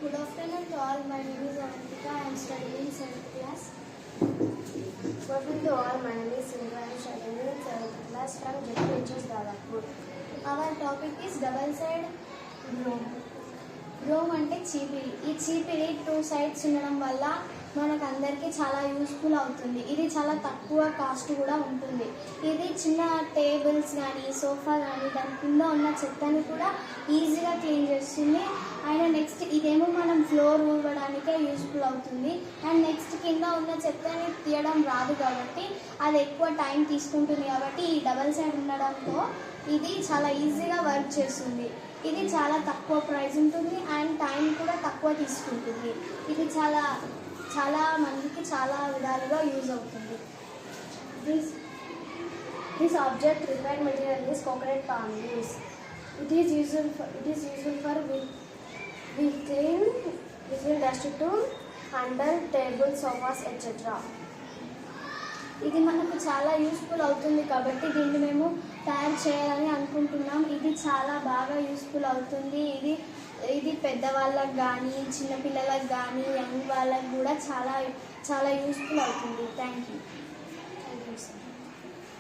Good afternoon to all. My name is Avantika. I am studying in 7th class. Good afternoon to all. My name is Sindhu. I am studying in 7th class from JPHS Dadapur. Our topic is double side broom. బ్రోమ్ అంటే చీపిరి. ఈ చీపిరి 2 sides ఉండడం వల్ల మనకు అందరికీ చాలా useful అవుతుంది. ఇది చాలా తక్కువ కాస్ట్ కూడా ఉంటుంది. ఇది చిన్న టేబుల్స్ కానీ సోఫా కానీ దాని కింద ఉన్న చెత్తని కూడా ఈజీగా క్లీన్ చేస్తుంది. అండ్ నెక్స్ట్ ఇదేమో మనం ఫ్లోర్ ఊడడానికే యూస్ఫుల్ అవుతుంది. అండ్ నెక్స్ట్ కింద ఉన్న చెత్తని తీయడం రాదు కాబట్టి అది ఎక్కువ టైం తీసుకుంటుంది. కాబట్టి ఈ డబల్ సైడ్ ఉండడంతో ఇది చాలా ఈజీగా వర్క్ చేస్తుంది. ఇది చాలా తక్కువ ప్రైస్ ఉంటుంది అండ్ టైం కూడా తక్కువ తీసుకుంటుంది. ఇది చాలా మందికి చాలా విధాలుగా యూజ్ అవుతుంది. This object required material is coconut palm leaves. It is useful for clean dust to handle tables, sofas, etc. ఇది మనకు చాలా యూస్ఫుల్ అవుతుంది కాబట్టి దీన్ని మేము తయారు చేయాలని అనుకుంటున్నాం. ఇది చాలా బాగా యూస్ఫుల్ అవుతుంది. ఇది పెద్దవాళ్ళకి కానీ చిన్నపిల్లలకు కానీ యంగ్ వాళ్ళకి కూడా చాలా యూస్ఫుల్ అవుతుంది. Thank you sir.